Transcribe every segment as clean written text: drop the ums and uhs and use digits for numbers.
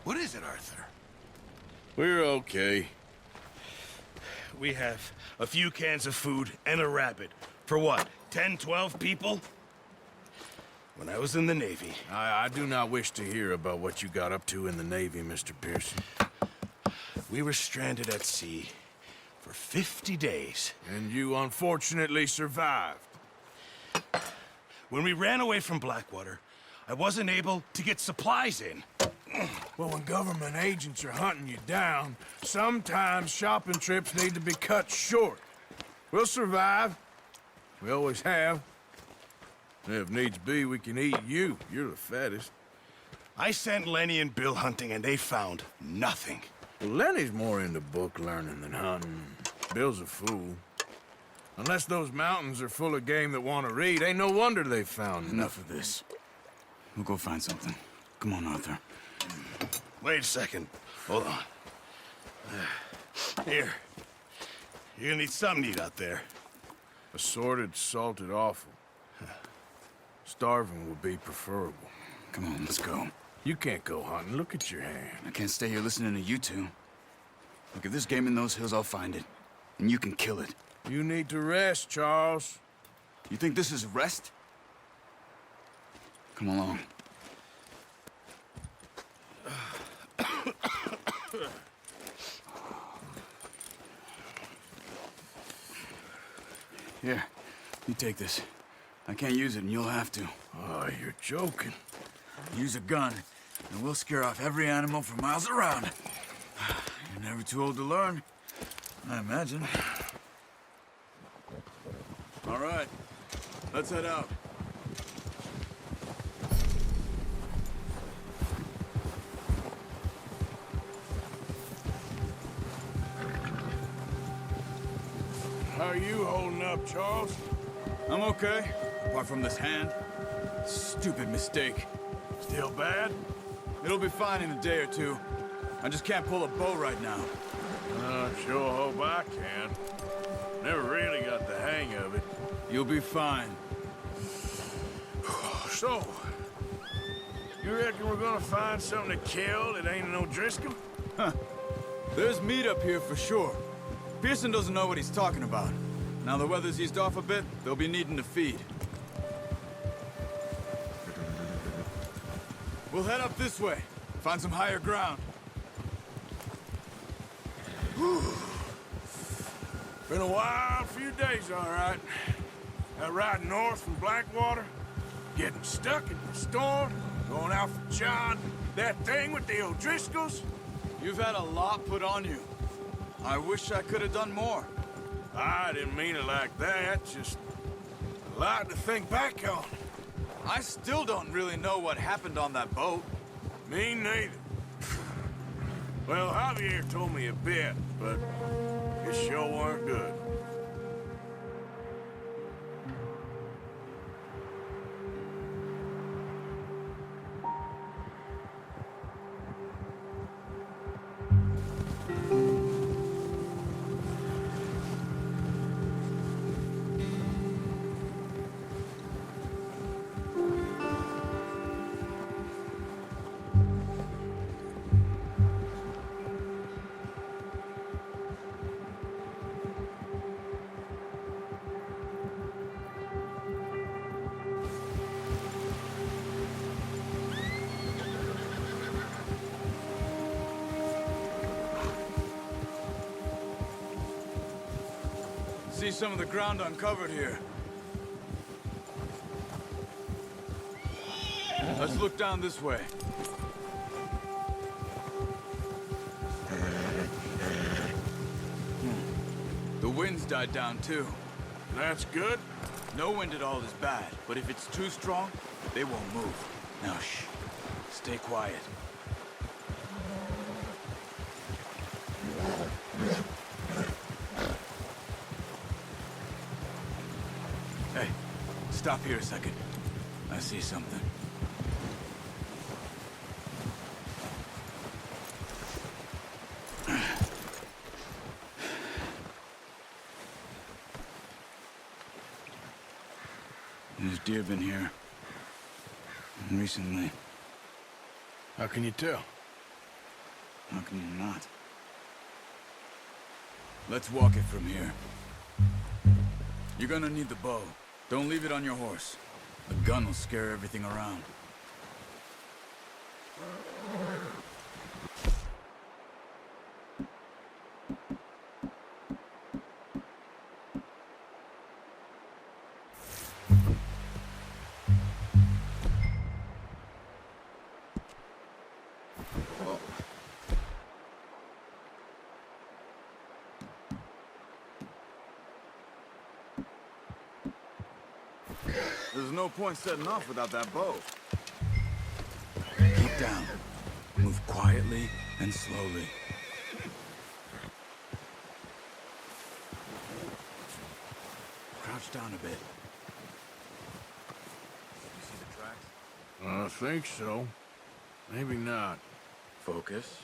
What is it, Arthur? We're okay. We have a few cans of food and a rabbit. For what, 10, 12 people? When I was in the Navy... I do not wish to hear about what you got up to in the Navy, Mr. Pearson. We were stranded at sea for 50 days. And you unfortunately survived. When we ran away from Blackwater, I wasn't able to get supplies in. Well, when government agents are hunting you down, sometimes shopping trips need to be cut short. We'll survive. We always have. And if needs be, we can eat you. You're the fattest. I sent Lenny and Bill hunting, and they found nothing. Well, Lenny's more into book learning than hunting. Bill's a fool. Unless those mountains are full of game that want to read, ain't no wonder they found Enough of this. We'll go find something. Come on, Arthur. Wait a second. Hold on. Here. You're gonna need something to eat out there. Assorted, salted offal. Starving would be preferable. Come on, let's go. You can't go hunting. Look at your hand. I can't stay here listening to you two. Look, if there's game in those hills, I'll find it. And you can kill it. You need to rest, Charles. You think this is rest? Come along. Here, you take this. I can't use it, and you'll have to. Oh, you're joking. Use a gun, and we'll scare off every animal for miles around. You're never too old to learn, I imagine. All right, let's head out. How are you holding up, Charles? I'm okay, apart from this hand. Stupid mistake. Still bad? It'll be fine in a day or two. I just can't pull a bow right now. I sure hope I can. Never really got the hang of it. You'll be fine. So, you reckon we're gonna find something to kill that ain't no Driscoll? Huh. There's meat up here for sure. Pearson doesn't know what he's talking about. Now the weather's eased off a bit, they'll be needing to feed. We'll head up this way. Find some higher ground. Been a wild few days, all right. That ride north from Blackwater, getting stuck in the storm, going out for John, that thing with the O'Driscolls. You've had a lot put on you. I wish I could have done more. I didn't mean it like that, just a lot to think back on. I still don't really know what happened on that boat. Me neither. Well, Javier told me a bit, but it sure weren't good. See some of the ground uncovered here. Let's look down this way. The wind's died down too. That's good. No wind at all is bad, but if it's too strong, they won't move. Now shh. Stay quiet. Hey, stop here a second. I see something. There's deer been here. Recently. How can you tell? How can you not? Let's walk it from here. You're gonna need the bow. Don't leave it on your horse. The gun will scare everything around. There's no point setting off without that bow. Keep down. Move quietly and slowly. Crouch down a bit. You see the tracks? I think so. Maybe not. Focus.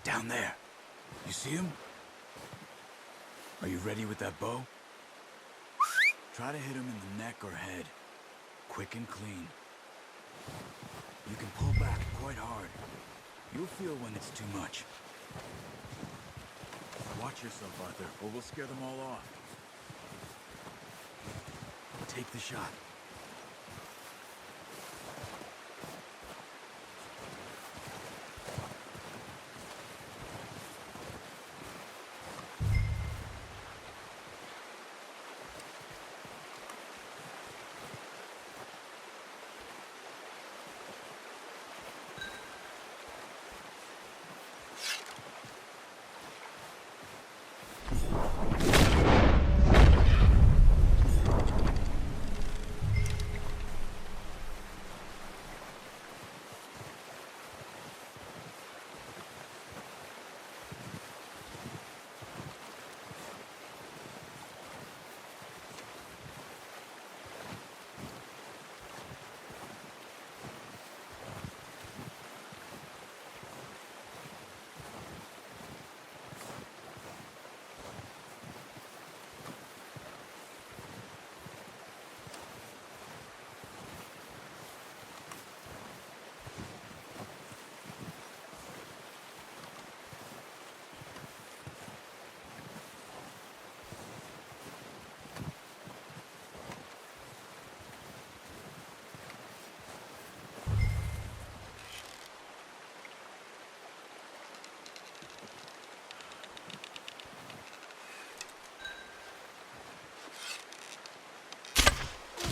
Down there. You see him? Are you ready with that bow? Try to hit him in the neck or head. Quick and clean. You can pull back quite hard. You'll feel when it's too much. Watch yourself, Arthur, or we'll scare them all off. Take the shot.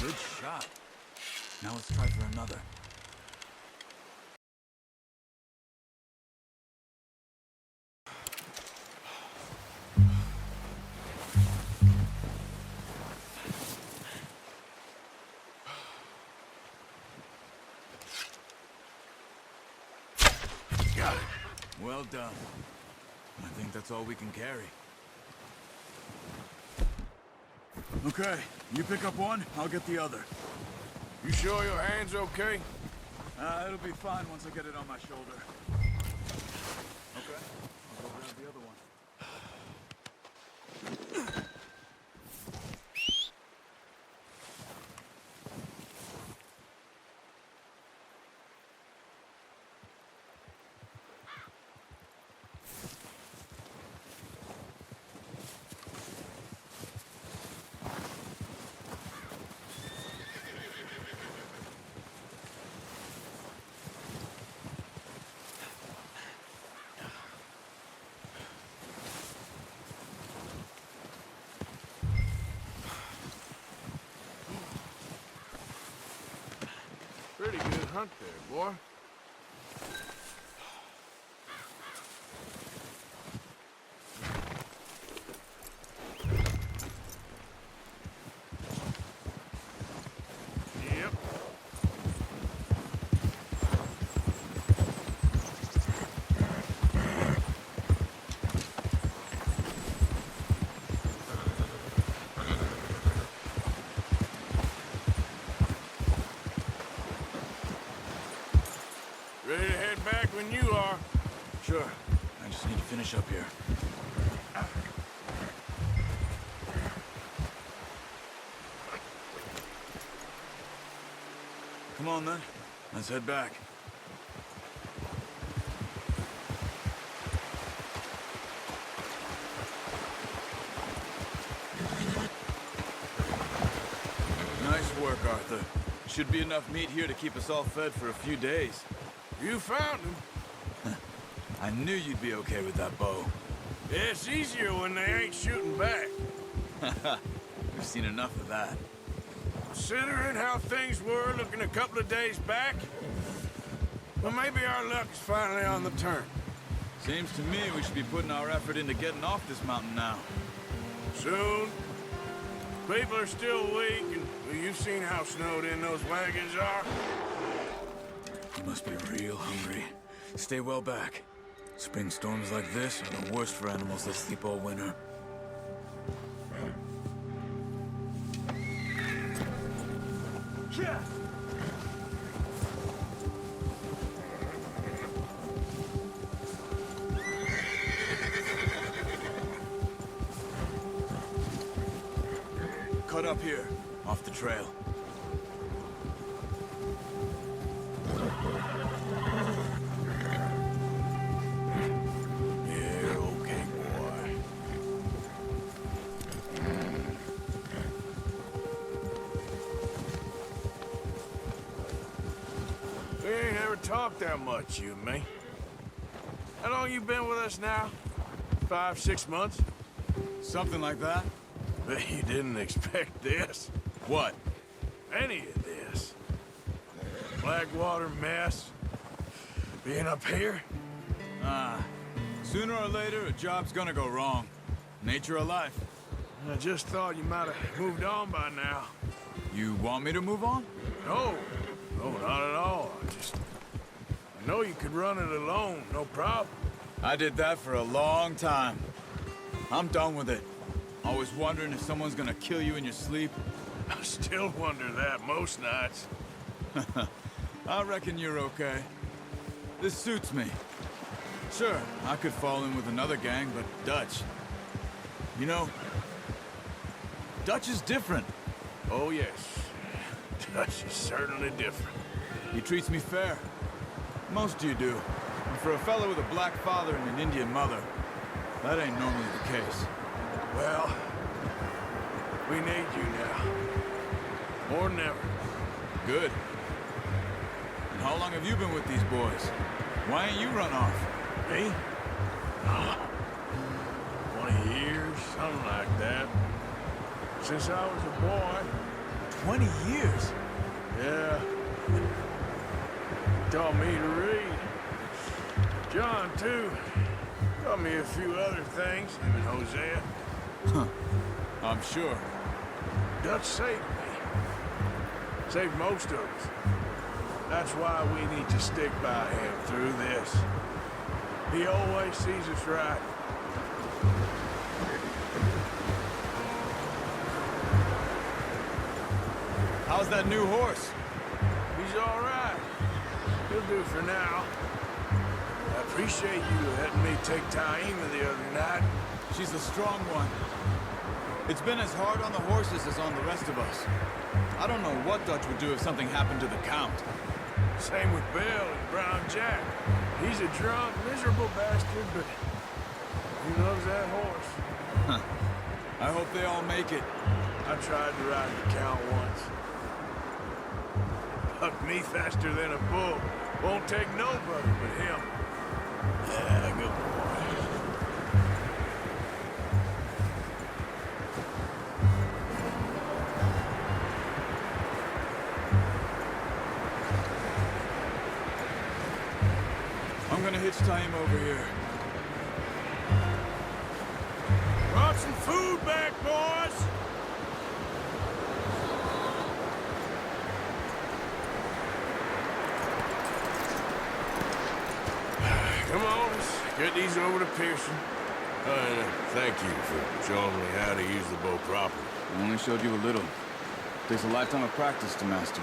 Good shot. Now let's try for another. Got it. Well done. I think that's all we can carry. Okay, you pick up one, I'll get the other. You sure your hand's okay? It'll be fine once I get it on my shoulder. Okay, I'll go grab the other one. hunt there, boy. Yep. Ready to head back when you are. Sure. I just need to finish up here. Come on, then. Let's head back. Nice work, Arthur. Should be enough meat here to keep us all fed for a few days. You found him. I knew you'd be okay with that bow. Yeah, it's easier when they ain't shooting back. We've seen enough of that. Considering how things were looking a couple of days back, well, maybe our luck is finally on the turn. Seems to me we should be putting our effort into getting off this mountain now. Soon. People are still weak, and well, you've seen how snowed in those wagons are. You must be real hungry. Stay well back. Spring storms like this are the worst for animals that sleep all winter. Yeah. Cut up here, off the trail. Yeah, okay, boy. We ain't ever talked that much, you and me. How long you been with us now? 5, 6 months? Something like that? Bet you didn't expect this. What? Any of this. Blackwater mess. Being up here? Sooner or later, a job's gonna go wrong. Nature of life. I just thought you might have moved on by now. You want me to move on? No, no, not at all. I know you could run it alone, no problem. I did that for a long time. I'm done with it. Always wondering if someone's gonna kill you in your sleep. I still wonder that most nights. I reckon you're okay. This suits me. Sure, I could fall in with another gang, but Dutch... You know, Dutch is different. Oh, yes. Dutch is certainly different. He treats me fair. Most of you do. And for a fellow with a black father and an Indian mother, that ain't normally the case. Well, we need you now. More than ever. Good. And how long have you been with these boys? Why ain't you run off? Me? Oh, 20 years, something like that. Since I was a boy. 20 years? Yeah. Taught me to read. John, too. Taught me a few other things, him and Hosea. Huh. I'm sure. Dutch saved me. Saved most of us. That's why we need to stick by him through this. He always sees us right. How's that new horse? He's all right. He'll do for now. I appreciate you letting me take Taima the other night. She's a strong one. It's been as hard on the horses as on the rest of us. I don't know what Dutch would do if something happened to the Count. Same with Bill and Brown Jack. He's a drunk, miserable bastard, but he loves that horse. Huh. I hope they all make it. I tried to ride the Count once. Bucked me faster than a bull. Won't take nobody but him. Yeah, good boy. same over here. Brought some food back, boys! Come on, let's get these over to Pearson. Thank you for showing me how to use the bow properly. I only showed you a little. Takes a lifetime of practice to master.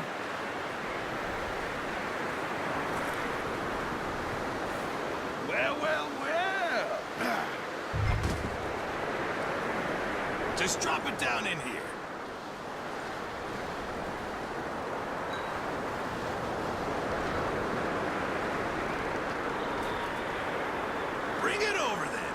Well, well, well. Just drop it down in here. Bring it over then.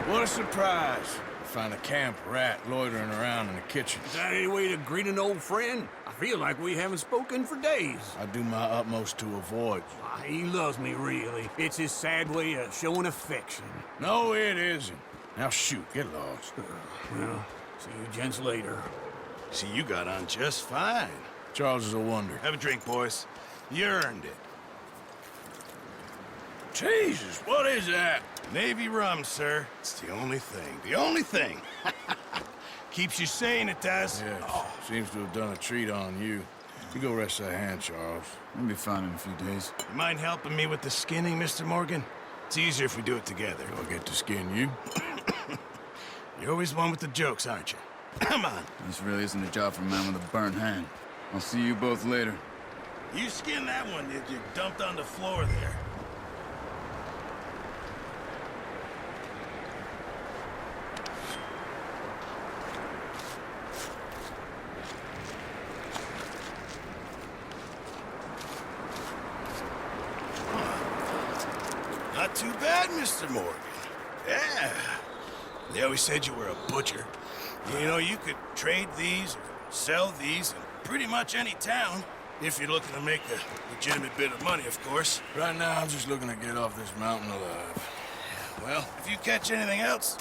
What a surprise. Find a camp rat loitering around in the kitchen. Is that any way to greet an old friend? I feel like we haven't spoken for days. I do my utmost to avoid you. He loves me, really. It's his sad way of showing affection. No, it isn't. Now shoot, get lost. Well, see you gents later. See, you got on just fine. Charles is a wonder. Have a drink, boys. You earned it. Jesus, what is that? Navy rum, sir. It's the only thing. The only thing. Keeps you sane, it does. Yes, seems to have done a treat on you. You go rest that hand, Charles. I'll be fine in a few days. You mind helping me with the skinning, Mr. Morgan? It's easier if we do it together. I'll get to skin you. You're always one with the jokes, aren't you? Come on. This really isn't a job for a man with a burnt hand. I'll see you both later. You skinned that one that you dumped on the floor there. Not too bad, Mr. Morgan. Yeah. They always said you were a butcher. You know, you could trade these or sell these in pretty much any town, if you're looking to make a legitimate bit of money, of course. Right now, I'm just looking to get off this mountain alive. Well, if you catch anything else,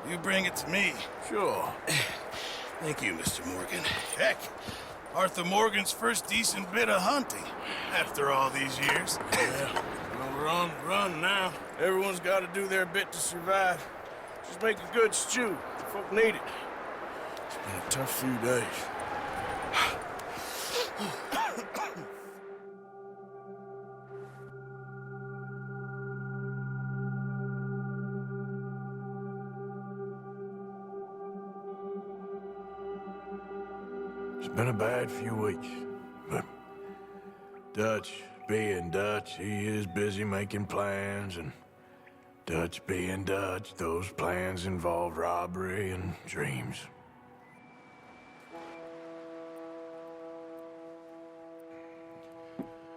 you bring it to me. Sure. Thank you, Mr. Morgan. Heck, Arthur Morgan's first decent bit of hunting after all these years. Yeah. Well, we're on the run now. Everyone's got to do their bit to survive. Just make a good stew. The folk need it. It's been a tough few days. It's been a bad few weeks, but Dutch being Dutch, he is busy making plans, and Dutch being Dutch, those plans involve robbery and dreams.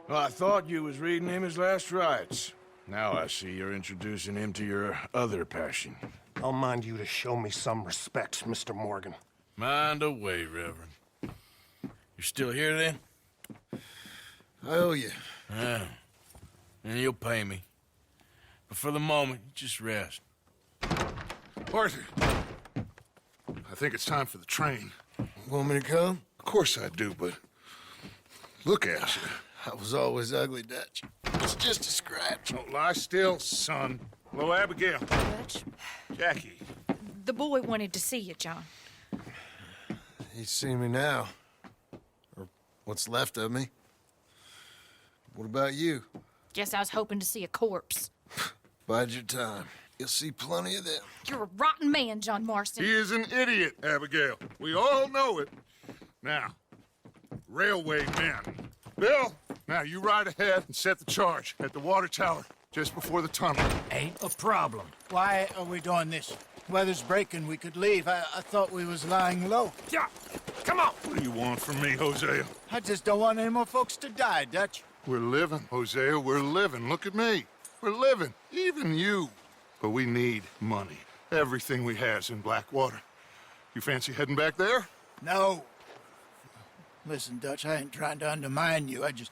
Well, I thought you was reading him his last rites. Now I see you're introducing him to your other passion. I'll mind you to show me some respect, Mr. Morgan. Mind away, Reverend. You're still here, then? I owe you. Yeah. And you'll pay me. But for the moment, just rest. Arthur, I think it's time for the train. Want me to come? Of course I do, but look at you. I was always ugly, Dutch. It's just a scratch. Don't lie still, son. Hello, Abigail. Dutch, Jackie. the boy wanted to see you, John. He's seen me now. Or what's left of me. What about you? Guess I was hoping to see a corpse. Bide your time. You'll see plenty of them. You're a rotten man, John Marston. He is an idiot, Abigail. We all know it. Now, railway men. Bill, now you ride ahead and set the charge at the water tower just before the tunnel. Ain't a problem. Why are we doing this? Weather's breaking. We could leave. I thought we was lying low. Yeah, come on. What do you want from me, Hosea? I just don't want any more folks to die, Dutch. We're living, Hosea. We're living. Look at me. We're living. Even you. But we need money. Everything we has in Blackwater. You fancy heading back there? No. Listen, Dutch, I ain't trying to undermine you. I just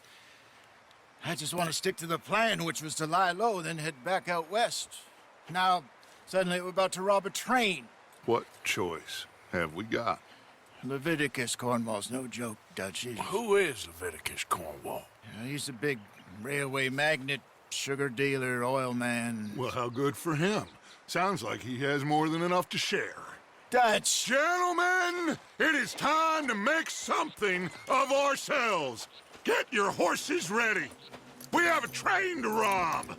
want to stick to the plan, which was to lie low, then head back out west. Now, suddenly we're about to rob a train. What choice have we got? Leviticus Cornwall's no joke, Dutch. Who is Leviticus Cornwall? He's a big railway magnate, sugar dealer, oil man. Well, how good for him. Sounds like he has more than enough to share. Dutch! Gentlemen, it is time to make something of ourselves. Get your horses ready. We have a train to rob.